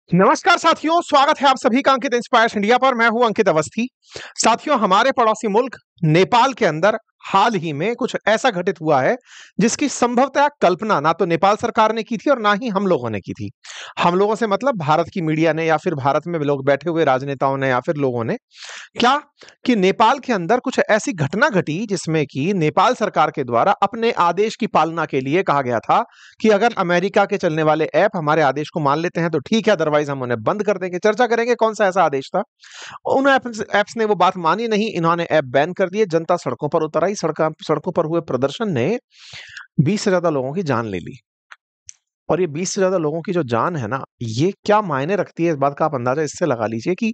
नमस्कार साथियों, स्वागत है आप सभी का अंकित इंस्पायर्स इंडिया पर। मैं हूं अंकित अवस्थी। साथियों, हमारे पड़ोसी मुल्क नेपाल के अंदर हाल ही में कुछ ऐसा घटित हुआ है जिसकी संभवतः कल्पना ना तो नेपाल सरकार ने की थी और ना ही हम लोगों ने की थी। हम लोगों से मतलब भारत की मीडिया ने या फिर भारत में लोग बैठे हुए राजनेताओं ने या फिर लोगों ने क्या कि नेपाल के अंदर कुछ ऐसी घटना घटी जिसमें कि नेपाल सरकार के द्वारा अपने आदेश की पालना के लिए कहा गया था कि अगर अमेरिका के चलने वाले ऐप हमारे आदेश को मान लेते हैं तो ठीक है, अदरवाइज हम उन्हें बंद कर देंगे। चर्चा करेंगे कौन सा ऐसा आदेश था। उन ऐप्स ने वो बात मानी नहीं, इन्होंने ऐप बैन कर दिए। जनता सड़कों पर उतर आई। सड़कों पर हुए प्रदर्शन ने 20 से ज्यादा लोगों की जान ले ली। और ये 20 से ज्यादा लोगों की जो जान है ना, ये क्या मायने रखती है इस बात का आप अंदाजा इससे लगा लीजिए कि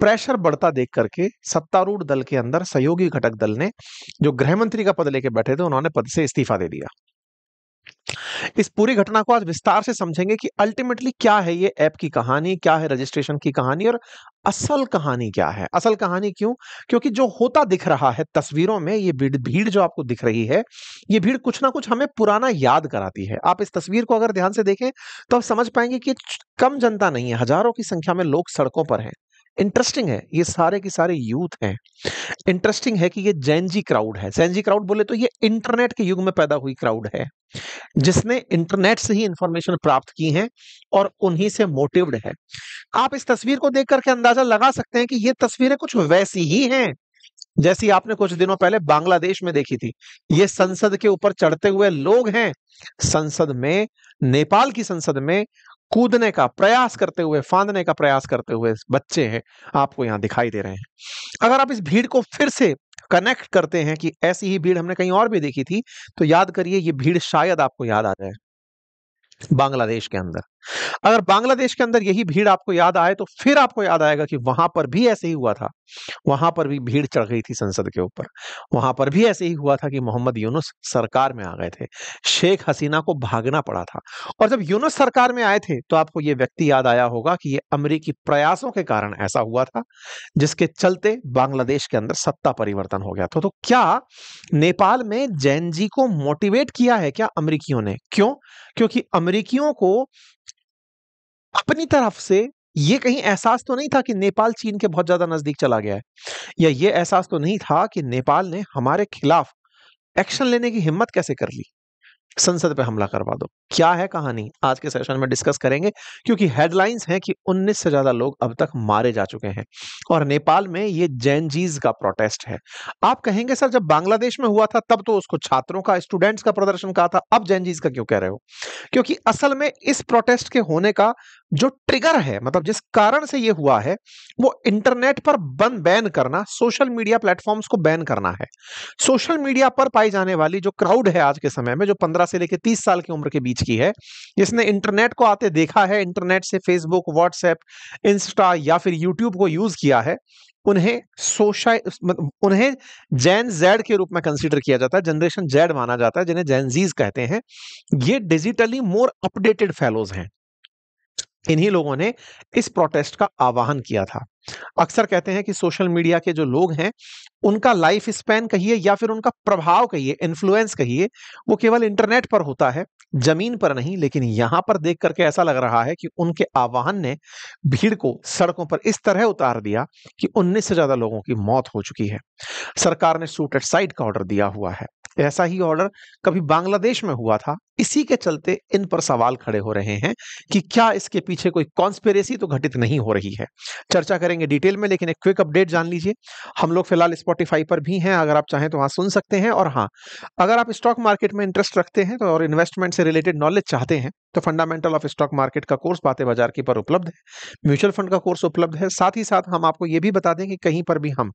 प्रेशर बढ़ता देख करके सत्तारूढ़ दल के अंदर सहयोगी घटक दल ने, जो गृह मंत्री का पद लेके बैठे थे, उन्होंने पद से इस्तीफा दे दिया। इस पूरी घटना को आज विस्तार से समझेंगे कि अल्टीमेटली क्या है ये ऐप की कहानी, क्या है रजिस्ट्रेशन की कहानी और असल कहानी क्या है। असल कहानी क्यों? क्योंकि जो होता दिख रहा है तस्वीरों में, ये भीड़ भीड़ जो आपको दिख रही है, ये भीड़ कुछ ना कुछ हमें पुराना याद कराती है। आप इस तस्वीर को अगर ध्यान से देखें तो आप समझ पाएंगे कि कम जनता नहीं है, हजारों की संख्या में लोग सड़कों पर हैं। इंटरेस्टिंग है, ये सारे के सारे यूथ हैं। इंटरेस्टिंग है कि ये जेनजी क्राउड है। जेनजी क्राउड बोले तो ये इंटरनेट के युग में पैदा हुई क्राउड है, जिसने इंटरनेट से ही इंफॉर्मेशन प्राप्त की है और उन्हीं से मोटिव्ड है। आप इस तस्वीर को देख करके अंदाजा लगा सकते हैं कि ये तस्वीरें कुछ वैसी ही हैं जैसी आपने कुछ दिनों पहले बांग्लादेश में देखी थी। ये संसद के ऊपर चढ़ते हुए लोग हैं। संसद में, नेपाल की संसद में कूदने का प्रयास करते हुए, फांदने का प्रयास करते हुए बच्चे हैं, आपको यहां दिखाई दे रहे हैं। अगर आप इस भीड़ को फिर से कनेक्ट करते हैं कि ऐसी ही भीड़ हमने कहीं और भी देखी थी, तो याद करिए ये भीड़ शायद आपको याद आ जाए बांग्लादेश के अंदर। अगर बांग्लादेश के अंदर यही भीड़ आपको याद आए तो फिर आपको याद आएगा कि वहां पर भी ऐसे ही हुआ था। वहां पर भी भीड़ चढ़ गई थी संसद के ऊपर। वहां पर भी ऐसे ही हुआ था कि मोहम्मद यूनुस सरकार में आ गए थे। शेख हसीना को भागना पड़ा था। और जब यूनुस सरकार में आए थे तो आपको ये व्यक्ति याद आया होगा कि ये अमेरिकी प्रयासों के कारण ऐसा हुआ था, जिसके चलते बांग्लादेश के अंदर सत्ता परिवर्तन हो गया था। तो क्या नेपाल में जैन जी को मोटिवेट किया है क्या अमेरिकियों ने? क्यों? क्योंकि अमेरिकियों को अपनी तरफ से ये कहीं एहसास तो नहीं था कि नेपाल चीन के बहुत ज्यादा नजदीक चला गया है, या ये एहसास तो नहीं था कि नेपाल ने हमारे खिलाफ एक्शन लेने की हिम्मत कैसे कर ली, संसद पे हमला करवा दो। क्या है कहानी, आज के सेशन में डिस्कस करेंगे। क्योंकि हेडलाइंस हैं कि 19 से ज्यादा लोग अब तक मारे जा चुके हैं और नेपाल में ये जैनजीज का प्रोटेस्ट है। आप कहेंगे सर, जब बांग्लादेश में हुआ था तब तो उसको छात्रों का, स्टूडेंट्स का प्रदर्शन कहा था, अब जैनजीज का क्यों कह रहे हो? क्योंकि असल में इस प्रोटेस्ट के होने का जो ट्रिगर है, मतलब जिस कारण से ये हुआ है, वो इंटरनेट पर बंद बैन करना, सोशल मीडिया प्लेटफॉर्म्स को बैन करना है। सोशल मीडिया पर पाई जाने वाली जो क्राउड है आज के समय में, जो 15 से लेकर 30 साल की उम्र के बीच की है, जिसने इंटरनेट को आते देखा है, इंटरनेट से फेसबुक, व्हाट्सएप, इंस्टा या फिर यूट्यूब को यूज किया है, उन्हें उन्हें जैन जेड के रूप में कंसीडर किया जाता है, जनरेशन जेड माना जाता है, जिन्हें जैनजीज कहते हैं। ये डिजिटली मोर अपडेटेड फेलोज हैं। इन्हीं लोगों ने इस प्रोटेस्ट का आह्वान किया था। अक्सर कहते हैं कि सोशल मीडिया के जो लोग हैं, उनका लाइफ स्पैन कहिए या फिर उनका प्रभाव कहिए, इन्फ्लुएंस कहिए, वो केवल इंटरनेट पर होता है, जमीन पर नहीं। लेकिन यहां पर देख करके ऐसा लग रहा है कि उनके आह्वान ने भीड़ को सड़कों पर इस तरह उतार दिया कि 19 से ज्यादा लोगों की मौत हो चुकी है। सरकार ने शूट एट साइट का ऑर्डर दिया हुआ है। ऐसा ही ऑर्डर कभी बांग्लादेश में हुआ था। इसी के चलते इन पर सवाल खड़े हो रहे हैं कि क्या इसके पीछे कोई कॉन्स्पिरेसी तो घटित नहीं हो रही है। चर्चा करेंगे डिटेल में, लेकिन एक क्विक अपडेट जान लीजिए। हम लोग फिलहाल स्पॉटिफाई पर भी हैं, अगर आप चाहें तो वहां सुन सकते हैं। और हाँ, अगर आप स्टॉक मार्केट में इंटरेस्ट रखते हैं तो और इन्वेस्टमेंट से रिलेटेड नॉलेज चाहते हैं तो फंडामेंटल ऑफ स्टॉक मार्केट का कोर्स बातें बाजार की पर उपलब्ध है। म्यूचुअल फंड का कोर्स उपलब्ध है। साथ ही साथ हम आपको ये भी बता दें कि कहीं पर भी हम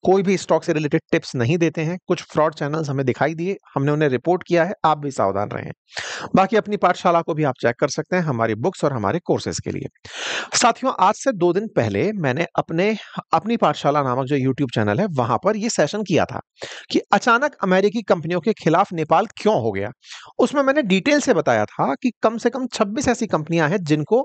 कोई भी स्टॉक से रिलेटेड टिप्स नहीं देते हैं। कुछ फ्रॉड चैनल्स हमें दिखाई दिए, हमने उन्हें रिपोर्ट किया है, आप भी सावधान रहें। बाकी अपनी पाठशाला को भी आप चेक कर सकते हैं, हमारी बुक्स और हमारे कोर्सेज के लिए। साथियों, आज से 2 दिन पहले मैंने अपनी पाठशाला नामक जो यूट्यूब चैनल है, वहां पर यह सेशन किया था कि अचानक अमेरिकी कंपनियों के खिलाफ नेपाल क्यों हो गया। उसमें मैंने डिटेल से बताया था कि कम से कम 26 ऐसी कंपनियां हैं जिनको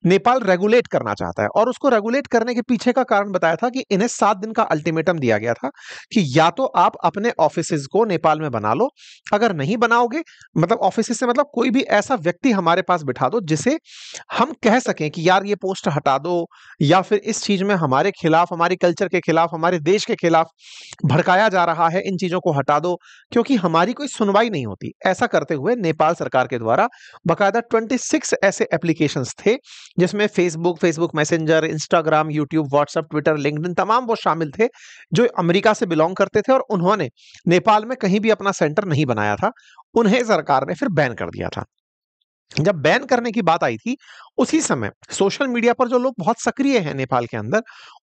नेपाल रेगुलेट करना चाहता है, और उसको रेगुलेट करने के पीछे का कारण बताया था कि इन्हें 7 दिन का अल्टीमेटम दिया गया था कि या तो आप अपने ऑफिसेज को नेपाल में बना लो, अगर नहीं बनाओगे, मतलब ऑफिस से मतलब कोई भी ऐसा व्यक्ति हमारे पास बिठा दो जिसे हम कह सकें कि यार ये ये पोस्ट हटा दो, या फिर इस चीज में हमारे खिलाफ, हमारी कल्चर के खिलाफ, हमारे देश के खिलाफ भड़काया जा रहा है, इन चीजों को हटा दो, क्योंकि हमारी कोई सुनवाई नहीं होती। ऐसा करते हुए नेपाल सरकार के द्वारा बकायदा 26 ऐसे एप्लीकेशंस थे जिसमें Facebook messenger, Instagram, YouTube, WhatsApp, Twitter, LinkedIn, तमाम वो शामिल थे जो अमेरिका से बिलोंग करते थे, और उन्होंने नेपाल में कहीं भी अपना सेंटर नहीं बनाया था। उन्हें सरकार ने फिर बैन कर दिया था। जब बैन करने की बात आई थी, उसी समय सोशल मीडिया पर जो लोग बहुत सक्रिय हैं नेपाल के अंदर,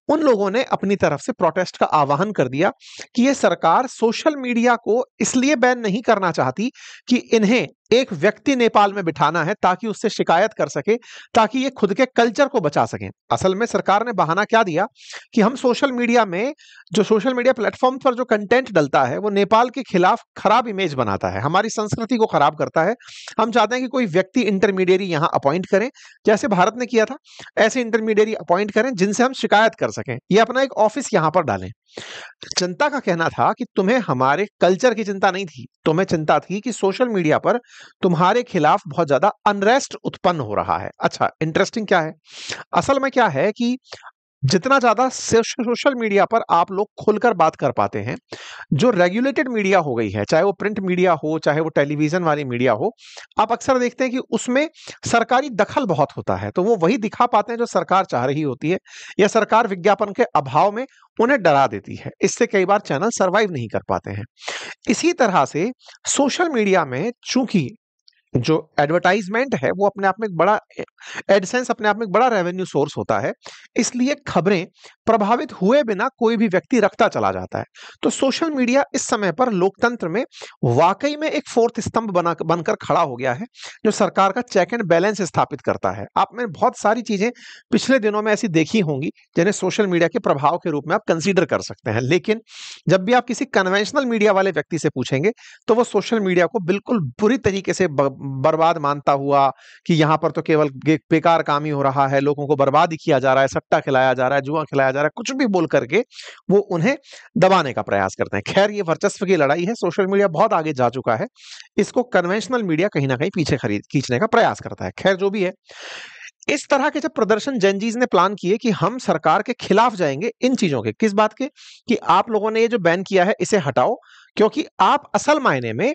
उन लोगों ने अपनी तरफ से प्रोटेस्ट का आह्वान कर दिया कि ये सरकार सोशल मीडिया को इसलिए बैन नहीं करना चाहती कि इन्हें एक व्यक्ति नेपाल में बिठाना है ताकि उससे शिकायत कर सके, ताकि ये खुद के कल्चर को बचा सकें। असल में सरकार ने बहाना क्या दिया कि हम सोशल मीडिया में, जो सोशल मीडिया प्लेटफॉर्म पर जो कंटेंट डलता है वो नेपाल के खिलाफ खराब इमेज बनाता है, हमारी संस्कृति को खराब करता है। हम चाहते हैं कि कोई व्यक्ति इंटरमीडिएरी यहां अपॉइंट करें, जैसे भारत ने किया था, ऐसे इंटरमीडिएरी अपॉइंट करें जिनसे हम शिकायत कर सकें, ये अपना एक ऑफिस यहां पर डालें। जनता का कहना था कि तुम्हें हमारे कल्चर की चिंता नहीं थी, तुम्हें चिंता थी कि सोशल मीडिया पर तुम्हारे खिलाफ बहुत ज्यादा अनरेस्ट उत्पन्न हो रहा है। अच्छा, इंटरेस्टिंग क्या है, असल में क्या है कि जितना ज्यादा सोशल मीडिया पर आप लोग खुलकर बात कर पाते हैं, जो रेगुलेटेड मीडिया हो गई है, चाहे वो प्रिंट मीडिया हो, चाहे वो टेलीविजन वाली मीडिया हो, आप अक्सर देखते हैं कि उसमें सरकारी दखल बहुत होता है, तो वो वही दिखा पाते हैं जो सरकार चाह रही होती है, या सरकार विज्ञापन के अभाव में उन्हें डरा देती है। इससे कई बार चैनल सरवाइव नहीं कर पाते हैं। इसी तरह से सोशल मीडिया में चूंकि जो एडवर्टाइजमेंट है वो अपने आप में एक बड़ा, एडसेंस अपने आप में एक बड़ा रेवेन्यू सोर्स होता है, इसलिए खबरें प्रभावित हुए बिना कोई भी व्यक्ति रखता चला जाता है। तो सोशल मीडिया इस समय पर लोकतंत्र में वाकई में एक फोर्थ स्तंभ बनकर खड़ा हो गया है, जो सरकार का चेक एंड बैलेंस स्थापित करता है। आपने बहुत सारी चीजें पिछले दिनों में ऐसी देखी होंगी जिन्हें सोशल मीडिया के प्रभाव के रूप में आप कंसीडर कर सकते हैं, लेकिन जब भी आप किसी कन्वेंशनल मीडिया वाले व्यक्ति से पूछेंगे तो वो सोशल मीडिया को बिल्कुल बुरी तरीके से बर्बाद मानता हुआ कि यहां पर तो केवल बेकार काम ही हो रहा है, लोगों को बर्बाद ही किया जा रहा है, सट्टा खिलाया जा रहा है, जुआ खिलाया जा रहा है, कुछ भी बोल करके वो उन्हें दबाने का प्रयास करते हैं। खैर, ये वर्चस्व की लड़ाई है, सोशल मीडिया बहुत आगे जा चुका है, इसको कन्वेंशनल मीडिया कहीं ना कहीं पीछे खींचने का प्रयास करता है। खैर, जो भी है, इस तरह के जब प्रदर्शन जेनजीज ने प्लान किए कि हम सरकार के खिलाफ जाएंगे, इन चीजों के, किस बात के, कि आप लोगों ने ये जो बैन किया है इसे हटाओ, क्योंकि आप असल मायने में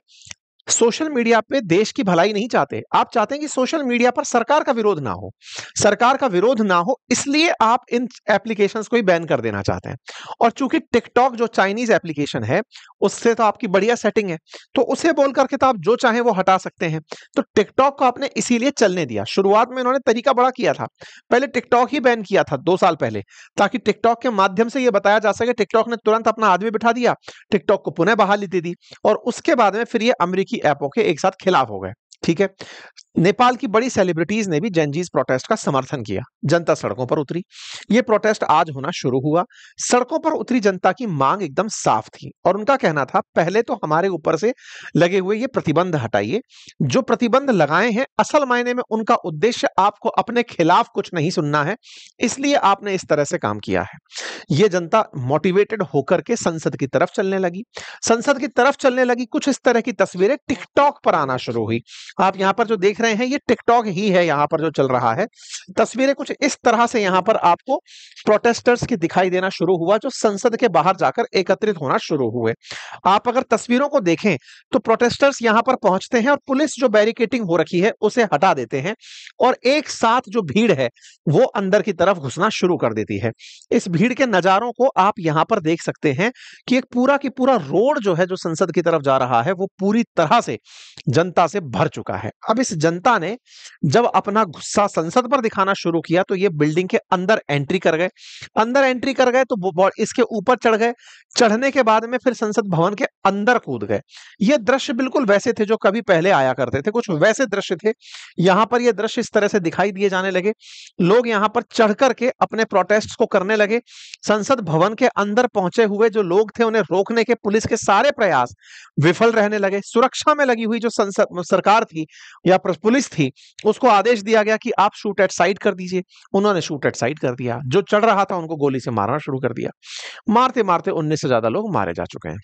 सोशल मीडिया पे देश की भलाई नहीं चाहते, आप चाहते हैं कि सोशल मीडिया पर सरकार का विरोध ना हो, सरकार का विरोध ना हो, इसलिए आप इन एप्लीकेशंस को ही बैन कर देना चाहते हैं। और चूंकि टिकटॉक जो चाइनीज एप्लीकेशन है उससे तो आपकी बढ़िया सेटिंग है, तो उसे बोल करके तो आप जो चाहें वो हटा सकते हैं। तो टिकटॉक को आपने इसीलिए चलने दिया। शुरुआत में इन्होंने तरीका बड़ा किया था, पहले टिकटॉक ही बैन किया था 2 साल पहले, ताकि टिकटॉक के माध्यम से यह बताया जा सके। टिकटॉक ने तुरंत अपना आदमी बिठा दिया, टिकटॉक को पुनः बहाली दे दी, और उसके बाद में फिर ये अमेरिकी ऐपों के एक साथ खिलाफ हो गए। ठीक है, नेपाल की बड़ी सेलिब्रिटीज ने भी जेनजीज प्रोटेस्ट का समर्थन किया, जनता सड़कों पर उतरी। यह प्रोटेस्ट आज होना शुरू हुआ। सड़कों पर उतरी जनता की मांग एकदम साफ थी, और उनका कहना था, पहले तो हमारे ऊपर से लगे हुए ये प्रतिबंध हटाइए। जो प्रतिबंध लगाए हैं असल मायने में उनका उद्देश्य आपको अपने खिलाफ कुछ नहीं सुनना है, इसलिए आपने इस तरह से काम किया है। यह जनता मोटिवेटेड होकर के संसद की तरफ चलने लगी। संसद की तरफ चलने लगी, कुछ इस तरह की तस्वीरें टिकटॉक पर आना शुरू हुई। आप यहां पर जो देख रहे हैं ये टिकटॉक ही है, यहां पर जो चल रहा है। तस्वीरें कुछ इस तरह से यहां पर आपको प्रोटेस्टर्स की दिखाई देना शुरू हुआ, जो संसद के बाहर जाकर एकत्रित होना शुरू हुए। आप अगर तस्वीरों को देखें तो प्रोटेस्टर्स यहां पर पहुंचते हैं और पुलिस जो बैरिकेटिंग हो रखी है उसे हटा देते हैं, और एक साथ जो भीड़ है वो अंदर की तरफ घुसना शुरू कर देती है। इस भीड़ के नजारों को आप यहां पर देख सकते हैं कि एक पूरा की पूरा रोड जो है, जो संसद की तरफ जा रहा है, वो पूरी तरह से जनता से भर चुका है। अब इस जनता ने जब अपना गुस्सा संसद पर दिखाना शुरू किया तो ये बिल्डिंग के अंदर एंट्री कर गए। अंदर एंट्री कर गए तो इसके ऊपर चढ़ गए। चढ़ने के बाद में फिर संसद भवन के अंदर कूद गए। ये दृश्य बिल्कुल वैसे थे जो कभी पहले आया करते थे, कुछ वैसे दृश्य थे। यहां पर ये दृश्य इस तरह से दिखाई दिए जाने लगे। लोग यहां पर चढ़ करके अपने प्रोटेस्ट को करने लगे। संसद भवन के अंदर पहुंचे हुए जो लोग थे उन्हें रोकने के पुलिस के सारे प्रयास विफल रहने लगे। सुरक्षा में लगी हुई जो सरकार थी या पुलिस थी, उसको आदेश दिया गया कि आप शूट एट साइट कर दीजिए। उन्होंने शूट एट साइट कर दिया। जो चढ़ रहा था उनको गोली से मारना शुरू कर दिया। मारते मारते 19 से ज्यादा लोग मारे जा चुके हैं।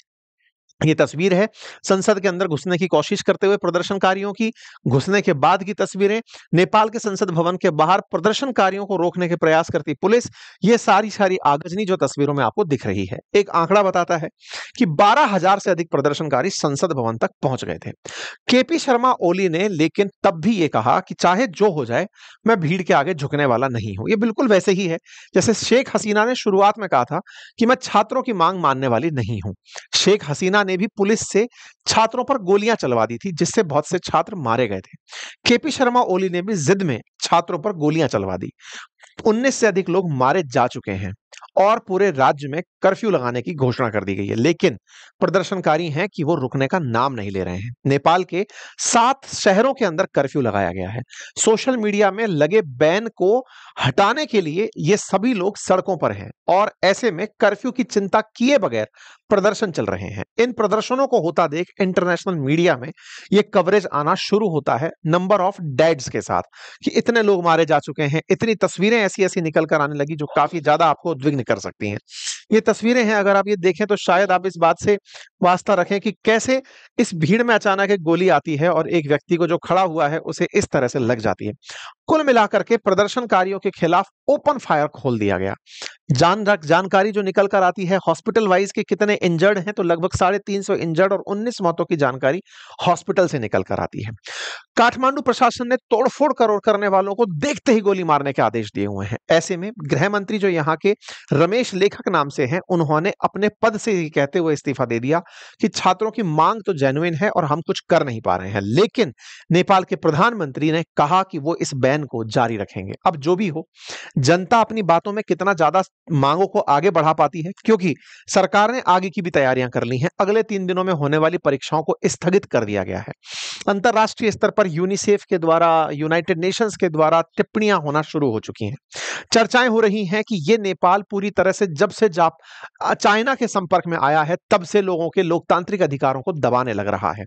ये तस्वीर है संसद के अंदर घुसने की कोशिश करते हुए प्रदर्शनकारियों की, घुसने के बाद की तस्वीरें, नेपाल के संसद भवन के बाहर प्रदर्शनकारियों को रोकने के प्रयास करती पुलिस। ये सारी आगजनी जो तस्वीरों में आपको दिख रही है, एक आंकड़ा बताता है कि 12,000 से अधिक प्रदर्शनकारी संसद भवन तक पहुंच गए थे। केपी शर्मा ओली ने लेकिन तब भी ये कहा कि चाहे जो हो जाए, मैं भीड़ के आगे झुकने वाला नहीं हूं। ये बिल्कुल वैसे ही है जैसे शेख हसीना ने शुरुआत में कहा था कि मैं छात्रों की मांग मानने वाली नहीं हूं। शेख हसीना ने भी पुलिस से छात्रों पर गोलियां चलवा दी थी, जिससे बहुत से छात्र मारे गए थे। केपी शर्मा ओली ने भी जिद में छात्रों पर गोलियां चलवा दी। 19 से अधिक लोग मारे जा चुके हैं और पूरे राज्य में कर्फ्यू लगाने की घोषणा कर दी गई है, लेकिन प्रदर्शनकारी हैं कि वो रुकने का नाम नहीं ले रहे हैं। नेपाल के 7 शहरों के अंदर कर्फ्यू लगाया गया है। सोशल मीडिया में लगे बैन को हटाने के लिए ये सभी लोग सड़कों पर हैं और ऐसे में कर्फ्यू की चिंता किए बगैर प्रदर्शन चल रहे हैं। इन प्रदर्शनों को होता देख इंटरनेशनल मीडिया में ये कवरेज आना शुरू होता है नंबर ऑफ डेड्स के साथ कि इतने लोग मारे जा चुके हैं। इतनी तस्वीरें ऐसी निकल कर आने लगी जो काफी ज्यादा आपको उद्विग्न कर सकती हैं। ये तस्वीरें हैं, अगर आप ये देखें तो शायद आप इस बात से वास्ता रखें कि कैसे इस भीड़ में अचानक एक गोली आती है और एक व्यक्ति को जो खड़ा हुआ है उसे इस तरह से लग जाती है। कुल मिलाकर के प्रदर्शनकारियों के खिलाफ ओपन फायर खोल दिया गया। जानकारी जो निकल कर आती है हॉस्पिटल वाइज के कितने इंजर्ड हैं, तो लगभग 350 इंजर्ड और 19 मौतों की जानकारी हॉस्पिटल से निकल कर आती है। काठमांडू प्रशासन ने तोड़फोड़ करने वालों को देखते ही गोली मारने के आदेश दिए हुए हैं। ऐसे में गृह मंत्री जो यहाँ के रमेश लेखक नाम से हैं, उन्होंने अपने पद से ही कहते हुए इस्तीफा दे दिया कि छात्रों की मांग तो जेन्युइन है और हम कुछ कर नहीं पा रहे हैं। लेकिन नेपाल के प्रधानमंत्री ने कहा कि वो इस बैन को जारी रखेंगे। अब जो भी हो, जनता अपनी बातों में कितना ज्यादा मांगों को आगे बढ़ा पाती है, क्योंकि सरकार ने आगे की भी तैयारियां कर ली हैं। अगले 3 दिनों में होने वाली परीक्षाओं को स्थगित कर दिया गया है। अंतरराष्ट्रीय स्तर पर यूनिसेफ के द्वारा, यूनाइटेड नेशंस के द्वारा टिप्पणियां होना शुरू हो चुकी हैं। चर्चाएं हो रही हैं कि ये नेपाल पूरी तरह से जब से चाइना के संपर्क में आया है तब से लोगों के लोकतांत्रिक अधिकारों को दबाने लग रहा है।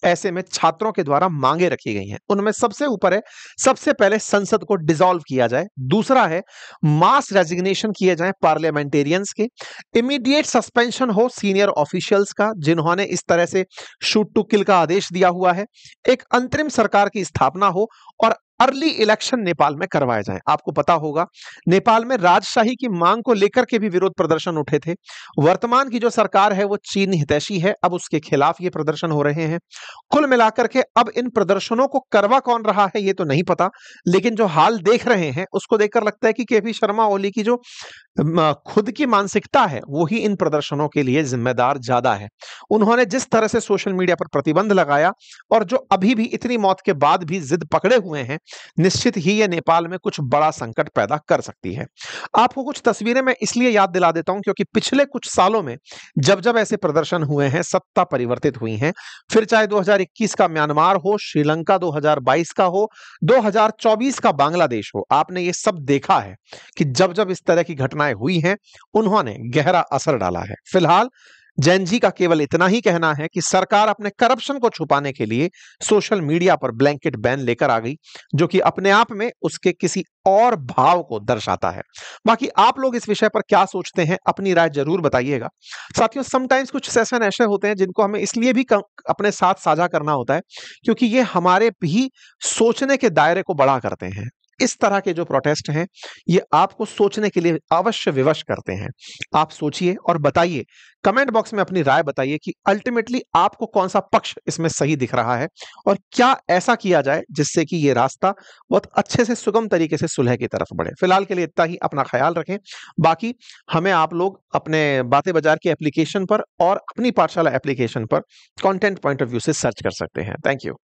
ऐसे में छात्रों के द्वारा मांगे रखी गई हैं। उनमें सबसे ऊपर है, सबसे पहले संसद को डिसॉल्व किया जाए। दूसरा है मास रेजिग्नेशन किए जाए पार्लियामेंटेरियंस के। इमीडिएट सस्पेंशन हो सीनियर ऑफिशियल्स का जिन्होंने इस तरह से शूट टू किल का आदेश दिया हुआ है। एक अंतरिम सरकार की स्थापना हो और अर्ली इलेक्शन नेपाल में करवाए जाएं। आपको पता होगा नेपाल में राजशाही की मांग को लेकर के भी विरोध प्रदर्शन उठे थे। वर्तमान की जो सरकार है वो चीन हितैषी है, अब उसके खिलाफ ये प्रदर्शन हो रहे हैं। कुल मिलाकर के अब इन प्रदर्शनों को करवा कौन रहा है ये तो नहीं पता, लेकिन जो हाल देख रहे हैं उसको देखकर लगता है कि केपी शर्मा ओली की जो खुद की मानसिकता है वो ही इन प्रदर्शनों के लिए जिम्मेदार ज्यादा है। उन्होंने जिस तरह से सोशल मीडिया पर प्रतिबंध लगाया और जो अभी भी इतनी मौत के बाद भी जिद पकड़े हुए हैं, निश्चित ही ये नेपाल में कुछ बड़ा संकट पैदा कर सकती है। आपको कुछ तस्वीरें मैं इसलिए याद दिला देता हूं क्योंकि पिछले कुछ सालों में जब जब ऐसे प्रदर्शन हुए हैं, सत्ता परिवर्तित हुई हैं, फिर चाहे 2021 का म्यांमार हो, श्रीलंका 2022 का हो, 2024 का बांग्लादेश हो, आपने ये सब देखा है कि जब जब इस तरह की घटनाएं हुई हैं उन्होंने गहरा असर डाला है। फिलहाल जैन जी का केवल इतना ही कहना है कि सरकार अपने करप्शन को छुपाने के लिए सोशल मीडिया पर ब्लैंकेट बैन लेकर आ गई, जो कि अपने आप में उसके किसी और भाव को दर्शाता है। बाकी आप लोग इस विषय पर क्या सोचते हैं, अपनी राय जरूर बताइएगा। साथियों, समटाइम्स कुछ सेशन ऐसे होते हैं जिनको हमें इसलिए भी अपने साथ साझा करना होता है क्योंकि ये हमारे भी सोचने के दायरे को बड़ा करते हैं। इस तरह के जो प्रोटेस्ट हैं ये आपको सोचने के लिए अवश्य विवश करते हैं। आप सोचिए और बताइए, कमेंट बॉक्स में अपनी राय बताइए कि अल्टीमेटली आपको कौन सा पक्ष इसमें सही दिख रहा है और क्या ऐसा किया जाए जिससे कि ये रास्ता बहुत अच्छे से सुगम तरीके से सुलह की तरफ बढ़े। फिलहाल के लिए इतना ही, अपना ख्याल रखें। बाकी हमें आप लोग अपने बातें बाजार की एप्लीकेशन पर और अपनी पाठशाला एप्लीकेशन पर कंटेंट पॉइंट ऑफ व्यू से सर्च कर सकते हैं। Thank you.